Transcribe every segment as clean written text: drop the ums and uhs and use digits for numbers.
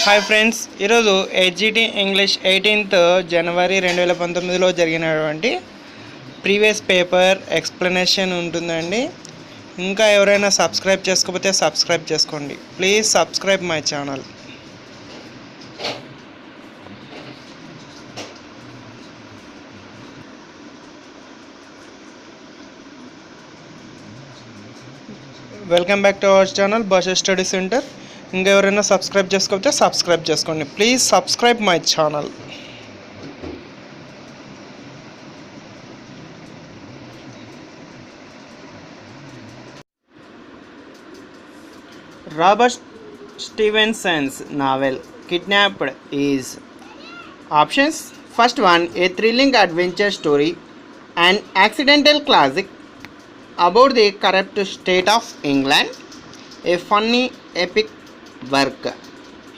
Hi friends, ఈరోజు HGT English 18th జనవరి 2019లో జరిగినటువంటి previous paper explanation ఉంటుందండి. ఇంకా ఎవరైనా సబ్స్క్రైబ్ చేసుకోకపోతే సబ్స్క్రైబ్ చేసుకోండి. Please subscribe my channel. Welcome back to our channel భాష స్టడీ సెంటర్. ఇంకా ఎవరైనా సబ్స్క్రైబ్ చేసుకోకపోతే సబ్స్క్రైబ్ చేసుకోండి. Please subscribe my channel. Robert Stevenson's novel Kidnapped is options. First one, a thrilling adventure story, an accidental classic about the corrupt state of England, a funny epic work.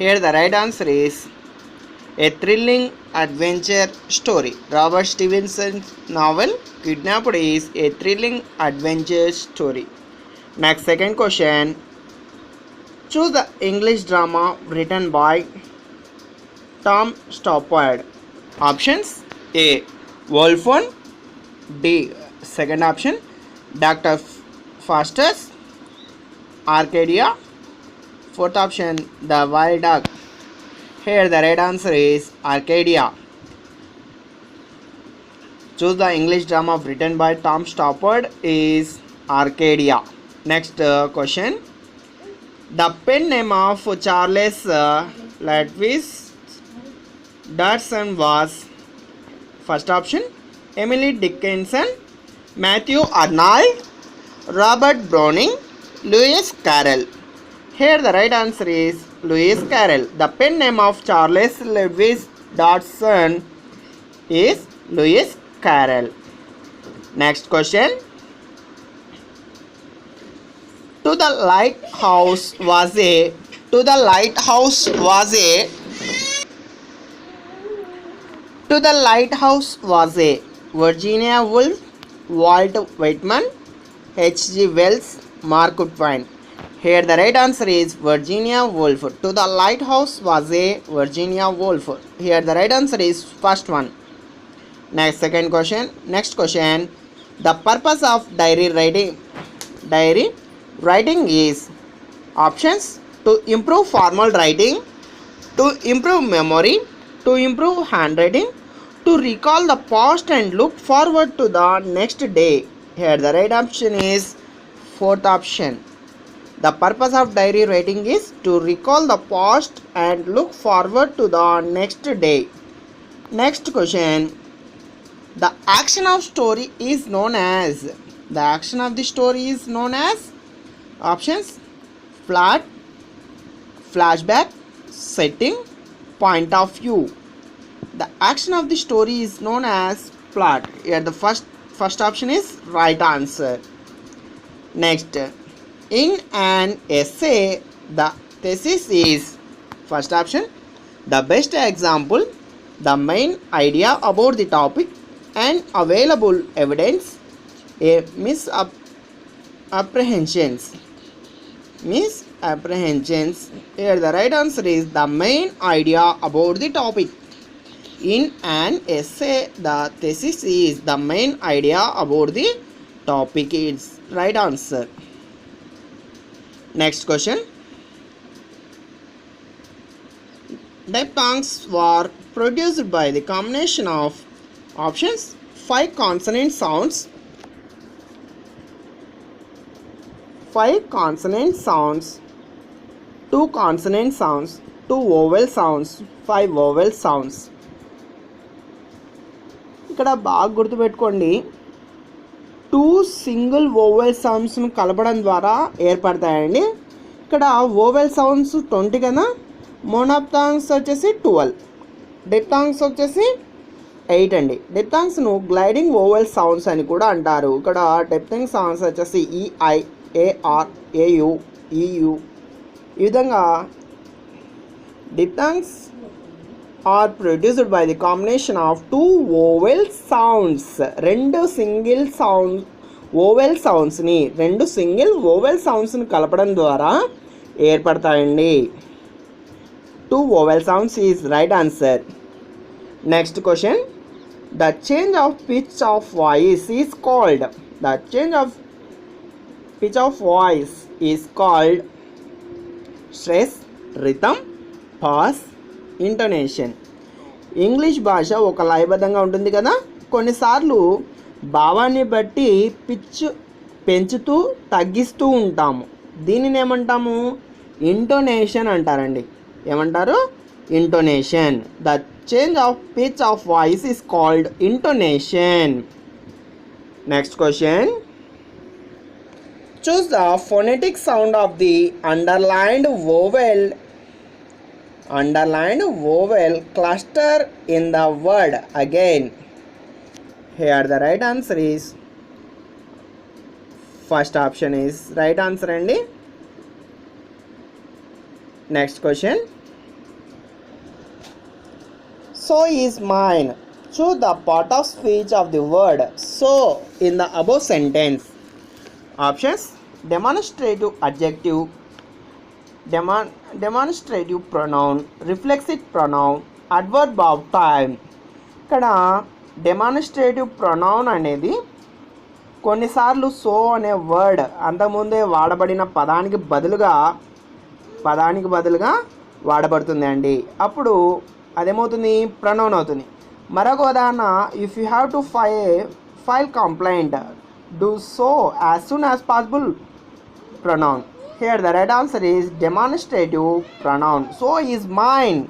Here the right answer is a thrilling adventure story. Robert Stevenson's novel Kidnapped is a thrilling adventure story. Next, second question. Choose the English drama written by Tom Stoppard. Options: A. Wolfson. D. Second option, Dr. Faustus. Arcadia. Fourth option, The Wild Duck. Here the right answer is Arcadia. Choose the English drama written by Tom Stoppard is Arcadia. Next question. The pen name of Charles Ledwidge Dodson was, first option, Emily Dickinson, Matthew Arnold, Robert Browning, Lewis Carroll. Here the right answer is Lewis Carroll. The pen name of Charles Ledwidge Dodson is Lewis Carroll. Next question. To the lighthouse was a Virginia Woolf, Walt Whitman, H.G. Wells, Mark Twain. Here the right answer is Virginia Woolf. To the lighthouse was a Virginia Woolf. Here the right answer is first one. Next, second question. Next question. The purpose of diary writing is, options: to improve formal writing, to improve memory, to improve handwriting, to recall the past and look forward to the next day. Here the right option is fourth option. The purpose of diary writing is to recall the past and look forward to the next day. Next question. The action of story is known as, options: plot, flashback, setting, point of view. The action of the story is known as plot. Here the first option is right answer. Next, in an essay, the thesis is, first option, the best example, the main idea about the topic, and available evidence, a misapprehensions. Here the right answer is the main idea about the topic. In an essay, the thesis is the main idea about the topic. It's right answer. Next question. Diphthongs were produced by the combination of, options: 5 consonant sounds, 2 consonant sounds, 2 vowel sounds, 5 vowel sounds. ఇక్కడ బాగా గుర్తుపెట్టుకోండి, 2 single vowel సౌండ్స్ను కలపడం ద్వారా ఏర్పడతాయండి. ఇక్కడ vowel sounds 20 కదా, మోనోప్థాంగ్స్ వచ్చేసి 12, డిప్థాంగ్స్ వచ్చేసి 8 అండి. డిప్థాంగ్స్ను గ్లైడింగ్ వోవెల్ సౌండ్స్ అని కూడా అంటారు. ఇక్కడ డిప్థాంగ్ సౌండ్స్ వచ్చేసి ఈఐ, ఏఆర్, ఏయు, ఈయు. ఈ విధంగా డిప్థాంగ్స్ are produced by the combination of 2 vowel sounds. 2 single vowel సౌండ్స్ని కలపడం ద్వారా ఏర్పడతాయండి. Two vowel sounds is right answer. Next question. The change of pitch of voice is called. The change of pitch of voice is called stress, rhythm, pause, intonation. English భాష ఒక లయబద్ధంగా ఉంటుంది కదా, కొన్నిసార్లు భావాన్ని బట్టి pitch పెంచుతూ తగ్గిస్తూ ఉంటాము. దీనిని ఏమంటాము? ఇంటోనేషన్ అంటారండి. ఏమంటారు? Intonation. The change of pitch of voice is called intonation. Next question. Choose the phonetic sound of the underlined vowel cluster in the word again. Here the right answer is first option is right answer andi. Next question. So is mine. Choose the part of speech of the word so in the above sentence. Options: demonstrative adjective, demonstrative pronoun, reflexive pronoun, adverb of time. ఇక్కడ demonstrative pronoun అనేది కొన్నిసార్లు so అనే word అంతకుముందే వాడబడిన పదానికి బదులుగా వాడబడుతుంది అండి. అప్పుడు అదేమవుతుంది? Pronoun అవుతుంది. మరొక ఉదాహరణ, if you have to file complaint, do so as soon as possible, pronoun. Here the right answer is demonstrative pronoun. So is mine.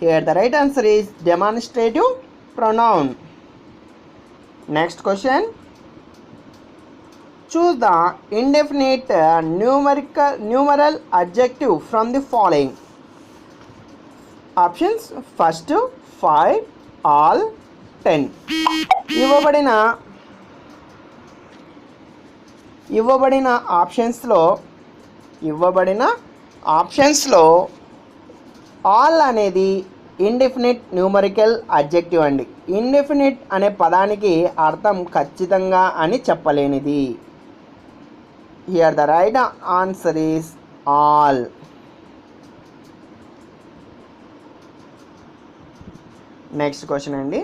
Here the right answer is demonstrative pronoun. Next question. Choose the indefinite numeral adjective from the following. Options: first, 5, all, 10. ఇవ్వబడిన ఆప్షన్స్లో all అనేది indefinite numerical adjective అండి. Indefinite అనే పదానికి అర్థం ఖచ్చితంగా అని చెప్పలేనిది. Here the right answer is all. Next question అండి.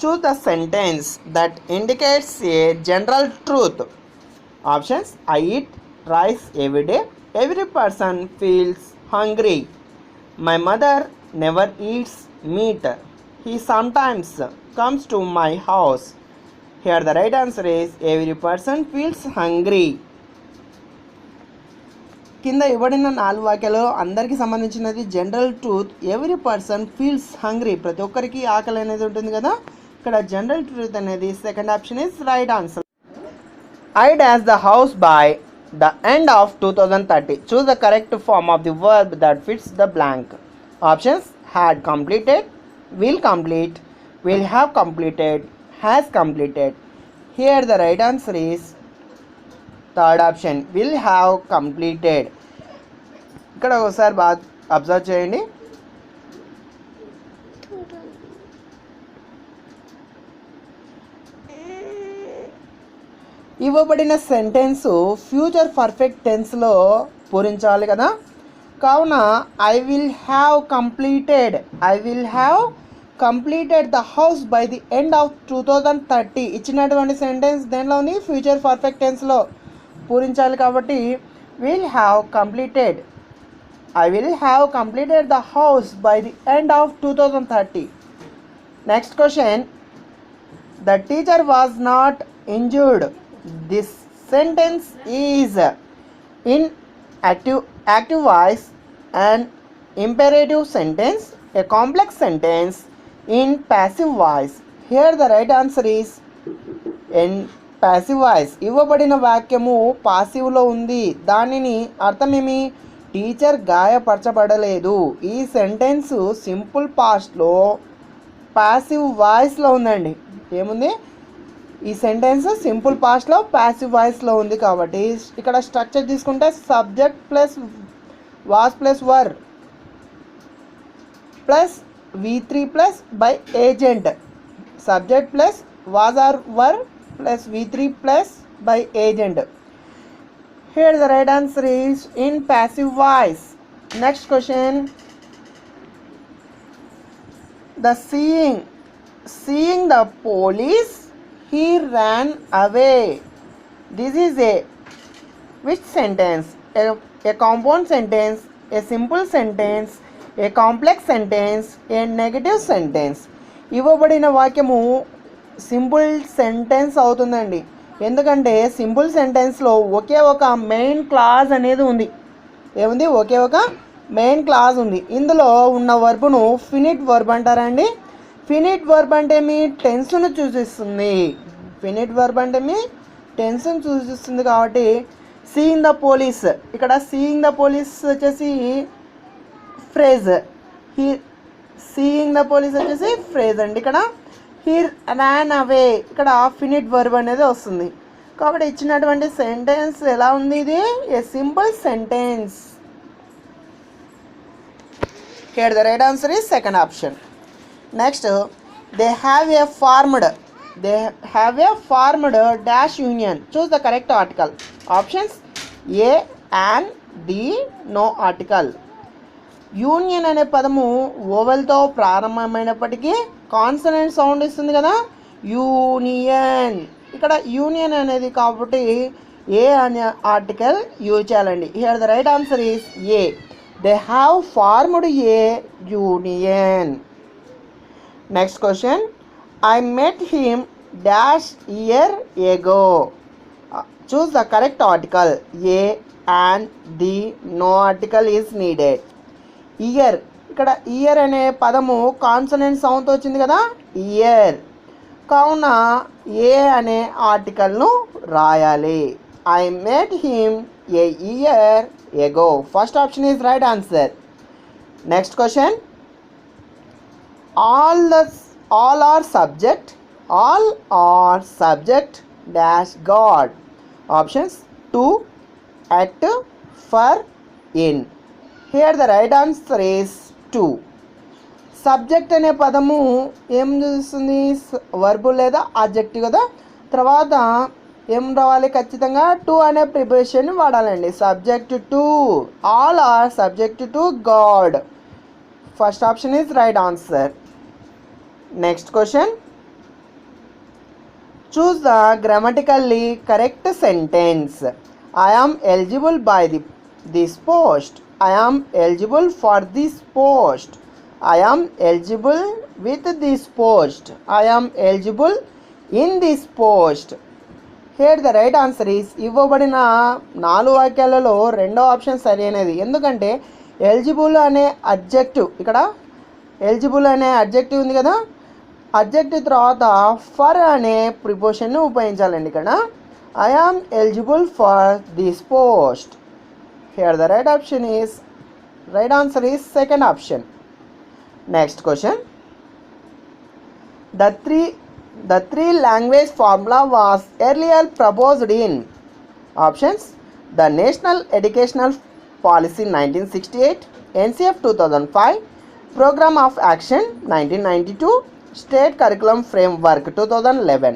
Choose the sentence that indicates a general truth. Options: I eat rice every day. Every person feels hungry. My mother never eats meat. He sometimes comes to my house. Here the right answer is every person feels hungry. కింద ఇవ్వబడిన 4 వాక్యాలు అందరికీ సంబంధించినది general truth. Every person feels hungry, ప్రతి ఒక్కరికి ఆకలి అనేది ఉంటుంది కదా. ఇక్కడ జనరల్ ట్రూత్ అనేది second option is right answer. I dash the house by the end of 2030. Choose the correct form of the verb that fits the blank. Options: had completed, will complete, will have completed, has completed. Here the right answer is third option, will have completed. ఇక్కడ ఒకసారి బాగా observe చేయండి. ఇవ్వబడిన sentence future perfect టెన్స్లో పూరించాలి కదా. కావున I will have completed the house by the end of 2030 ఇచ్చినటువంటి sentence దేనిలో ఉంది? ఫ్యూచర్ పర్ఫెక్ట్ టెన్స్లో పూరించాలి. కాబట్టి I will have completed the house by the end of 2030. Next question. The teacher was not injured. This sentence is in active voice, an imperative sentence, a complex sentence in passive voice. Here the right answer is in passive voice. ఇవ్వబడిన వాక్యము పాసివ్లో ఉంది. దానిని అర్థమేమి? Teacher గాయపరచబడలేదు. ఈ sentence simple పాస్ట్లో passive వాయిస్లో ఉందండి. ఏముంది? ఈ సెంటెన్స్ సింపుల్ పాస్ట్లో ప్యాసివ్ వాయిస్లో ఉంది. కాబట్టి ఇక్కడ స్ట్రక్చర్ తీసుకుంటే subject plus was plus were plus V3 plus by agent. Subject plus was or were plus V3 plus by agent. Here the right answer is in passive voice. Next question. The seeing the police, he ran away. This is a which sentence? A compound sentence, a simple sentence, a complex sentence, a negative sentence. ఇవ్వబడిన వాక్యము simple sentence అవుతుందండి. ఎందుకంటే simple సెంటెన్స్లో ఒకే ఒక main clause అనేది ఉంది. ఏముంది? ఒకే ఒక main clause ఉంది. ఇందులో ఉన్న వర్బును ఫినిట్ వర్బ్ అంటారండి. ఫినిట్ వర్బ్ అంటే మీ టెన్స్ను సూచిస్తుంది. ఫినిట్ వర్బ్ అంటే మీ టెన్స్ను సూచిస్తుంది కాబట్టి సీయింగ్ ద పోలీస్, ఇక్కడ సీయింగ్ ద పోలీస్ వచ్చేసి phrase. He seeing the police వచ్చేసి ఫ్రేజ్ అండి. ఇక్కడ హీ ర్యాన్ అవే, ఇక్కడ ఫినిట్ వర్బ్ అనేది వస్తుంది. కాబట్టి ఇచ్చినటువంటి సెంటెన్స్ ఎలా ఉంది? ఇది ఏ simple sentence. Here the right answer is second option. Next, they have a formed dash union. Choose the correct article. Options A and D, no article. Union అనే పదము ఓవెల్తో ప్రారంభమైనప్పటికీ కాన్సనెంట్ సౌండ్ ఇస్తుంది కదా, యూనియన్. ఇక్కడ union అనేది కాబట్టి ఏ అనే article use చేయాలండి. Here the right answer is a. They have formed A union. Next question, I met him dash year ago. Choose the correct article. A and D, no article is needed. Year, ఇక్కడ year అనే పదము consonant సౌండ్తో వచ్చింది కదా, year. కావున ఏ అనే ఆర్టికల్ను రాయాలి. I met him a year ago. First option is right answer. Next question, all are subject dash God. Options to, at, for, in. Here the right answer is to. Subject అనే పదము ఏం చూస్తుంది? Verb లేదా objective కదా. తర్వాత ఏం రావాలి? ఖచ్చితంగా టు అనే ప్రిపోజిషన్ వాడాలండి. Subject to, all are subject to God. First option is right answer. Next question, choose the grammatically correct sentence. I am eligible by this post. I am eligible for this post. I am eligible with this post. I am eligible in this post. Here the right answer is, ఇవ్వబడిన 4 వాక్యాలలో రెండో option సరైనది. ఎందుకంటే eligible అనే adjective, ఇక్కడ eligible అనే adjective ఉంది కదా, adjective తర్వాత ఫర్ అనే ప్రిపోజిషన్ను ఉపయోగించాలండి. ఇక్కడ I am eligible for this post. Here the right option is, right answer is second option. Next question, the three language formula was earlier proposed in. Options the national educational policy 1968, NCF 2005, programme of action 1992, State Curriculum Framework 2011.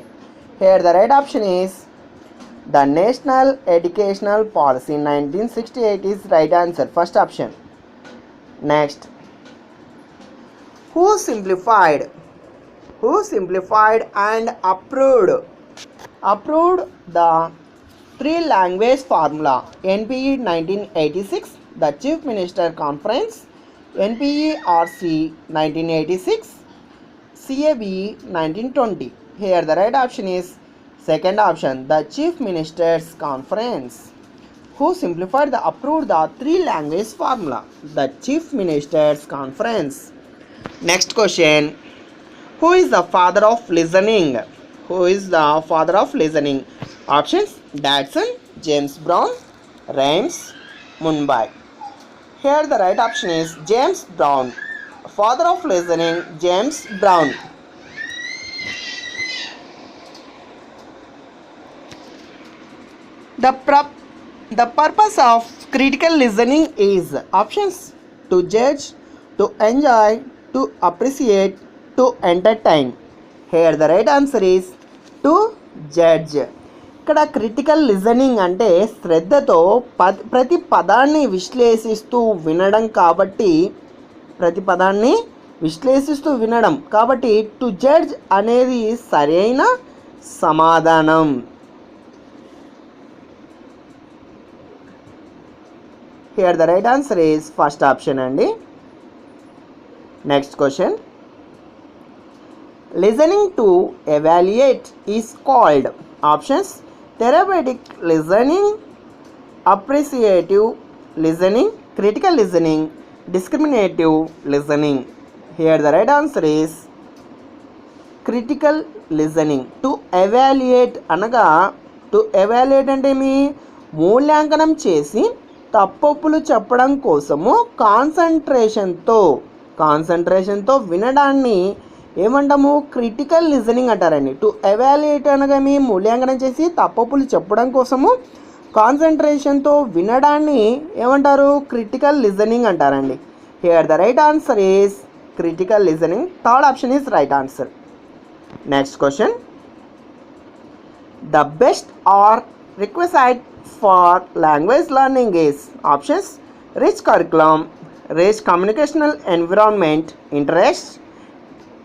Here the right option is the National Educational Policy 1968 is right answer. First option. Next, who simplified and approved the 3 language formula? NPE 1986, the Chief Minister Conference, NPERC 1986, CAB 1920. Here the right option is second option, the Chief Ministers Conference. Who simplified the approved the 3 language formula? The Chief Ministers Conference. Next question, who is the father of listening? Who is the father of listening? Options Dadson, James Brown, Rhymes, Mumbai. Here the right option is James Brown. Father of listening, James Brown. The purpose of critical listening is options to judge, to enjoy, to appreciate, to entertain. Here the right answer is to judge. ఇక్కడ critical listening అంటే శ్రద్ధతో ప్రతి పదాన్ని విశ్లేషిస్తూ వినడం కాబట్టి ప్రతి పదాన్ని విశ్లేషిస్తూ వినడం. కాబట్టి టు జడ్జ్ అనేది సరైన సమాధానం. Here the right answer is first option అండి. Next question. Listening to evaluate is called. Options therapeutic listening, appreciative listening, critical listening, discriminative listening. Here the right answer is critical listening. To evaluate అనగా, to evaluate అంటే మీ మూల్యాంకనం చేసి తప్పులు చెప్పడం కోసము కాన్సన్ట్రేషన్తో వినడాన్ని ఏమంటాము? క్రిటికల్ లిజనింగ్ అంటారండి. టు ఎవాల్యుయేట్ అనగా మీ మూల్యాంకనం చేసి తప్పులు చెప్పడం కోసము కాన్సన్ట్రేషన్తో వినడాన్ని ఏమంటారు? క్రిటికల్ లిజనింగ్ అంటారండి. Here the right answer is critical listening. Third option is right answer. Next question. The best or requisite for language learning is. Options rich curriculum, rich communicational environment, interest,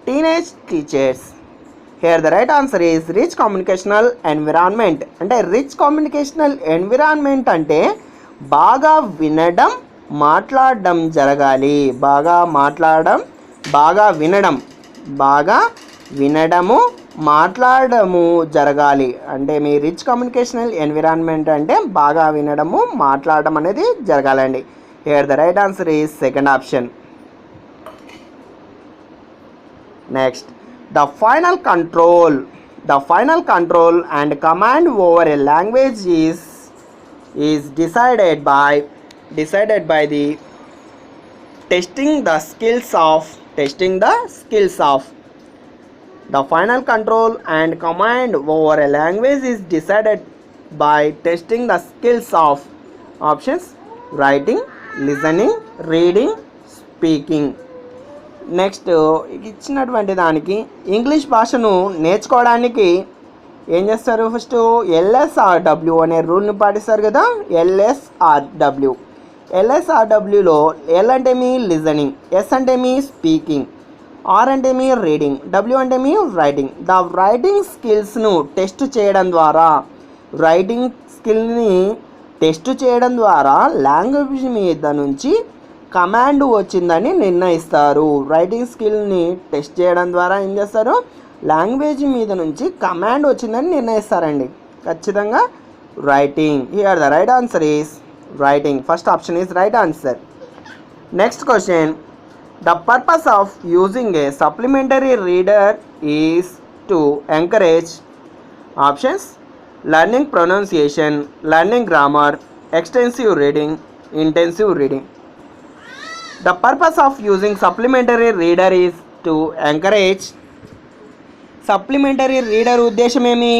teenage teachers. Here the right answer is rich communicational environment. అంటే rich communicational environment అంటే బాగా వినడం, మాట్లాడడం జరగాలి. బాగా వినడము, మాట్లాడము జరగాలి. అంటే మీ రిచ్ కమ్యూనికేషనల్ ఎన్విరాన్మెంట్ అంటే బాగా వినడము, మాట్లాడడం అనేది జరగాలండి. Here the right answer is second option. Next. The final control and command over a language is decided by the testing the skills of. The final control and command over a language is decided by testing the skills of. Options writing, listening, reading, speaking. Next ఇచ్చినటువంటి దానికి English భాషను నేర్చుకోవడానికి ఏం చేస్తారు? First LSRW అనే రూల్ని పాటిస్తారు కదా. LSRWలో L అంటే మీ లిజనింగ్, S అంటే మీ స్పీకింగ్, R అంటే మీ రీడింగ్, W అంటే మీ రైటింగ్. ద రైటింగ్ స్కిల్స్ని టెస్ట్ చేయడం ద్వారా లాంగ్వేజ్ మీద నుంచి కమాండ్ వచ్చిందని నిర్ణయిస్తారు. రైటింగ్ స్కిల్ని టెస్ట్ చేయడం ద్వారా ఏం చేస్తారు? లాంగ్వేజ్ మీద నుంచి కమాండ్ వచ్చిందని నిర్ణయిస్తారండి. ఖచ్చితంగా writing. Here the right answer is writing. First option is right answer. Next question. The purpose of using a supplementary reader is to encourage. Options learning pronunciation, learning grammar, extensive reading, intensive reading. The purpose of using supplementary reader is to encourage. Supplementary reader ఉద్దేశం ఏమి?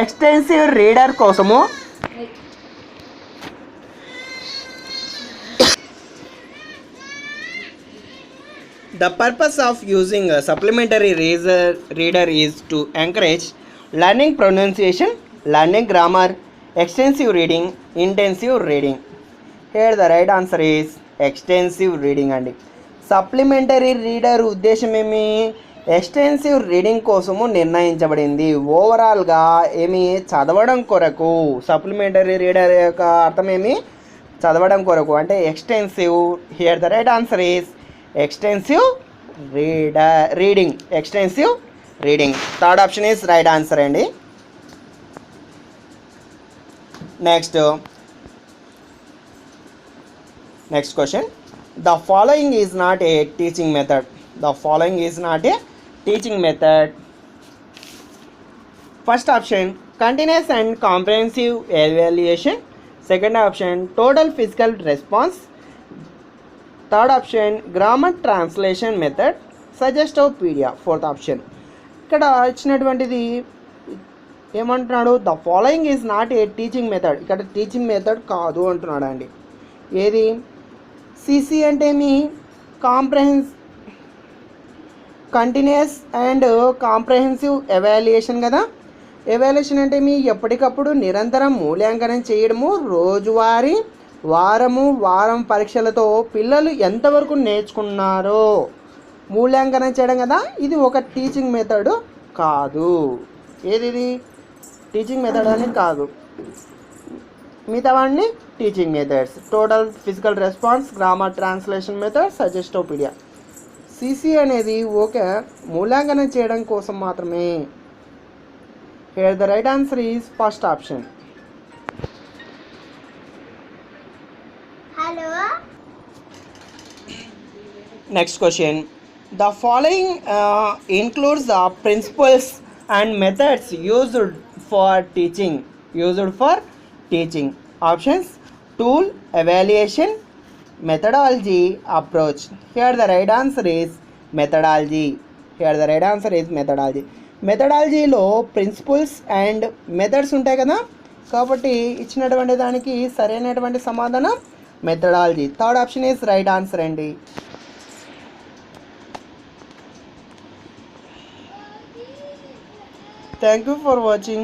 Extensive reader కోసము The purpose of using a supplementary reader is to encourage learning pronunciation, learning grammar, extensive reading, intensive reading. Here the right answer is extensive reading అండి. Supplementary reader ఉద్దేశం ఏమి? Extensive reading కోసము నిర్ణయించబడింది. ఓవరాల్గా ఏమి? చదవడం కొరకు. Supplementary reader యొక్క అర్థం ఏమి? చదవడం కొరకు అంటే extensive. Here the right answer is extensive reading. Extensive reading. Third option is right answer అండి. Next question. The following is not a teaching method. First option continuous and comprehensive evaluation. Second option total physical response. Third option grammar translation method. Suggestoppedia. Fourth option. ఇక్కడ ఇచ్చినటువంటిది ఏమంటున్నాడు? The following is not a teaching method. ఇక్కడ teaching method కాదు అంటున్నాడు అండి. ఏది? CC అంటే మీ continuous and comprehensive evaluation కదా. Evaluation అంటే మీ ఎప్పటికప్పుడు నిరంతరం మూల్యాంకనం చేయడము. రోజువారీ, వారం పరీక్షలతో పిల్లలు ఎంతవరకు నేర్చుకున్నారో మూల్యాంకనం చేయడం కదా, ఇది ఒక టీచింగ్ మెథడ్ కాదు. ఏది ఇది టీచింగ్ మెథడ్ అని కాదు. మిగతావన్నీ teaching methods. Total physical response, grammar translation method, సజెస్టోపీడియా. CC అనేది ఒక మూల్యాంకనం చేయడం కోసం మాత్రమే. Here the right answer is first option. Next question. The following includes the principles and methods used for teaching. Options: tool, evaluation, methodology, approach. Here the right answer is methodology. మెథడాలజీలో principles and methods ఉంటాయి కదా, కాబట్టి ఇచ్చినటువంటి దానికి సరైనటువంటి సమాధానం methodology. Third option is right answer అండి. Thank you for watching.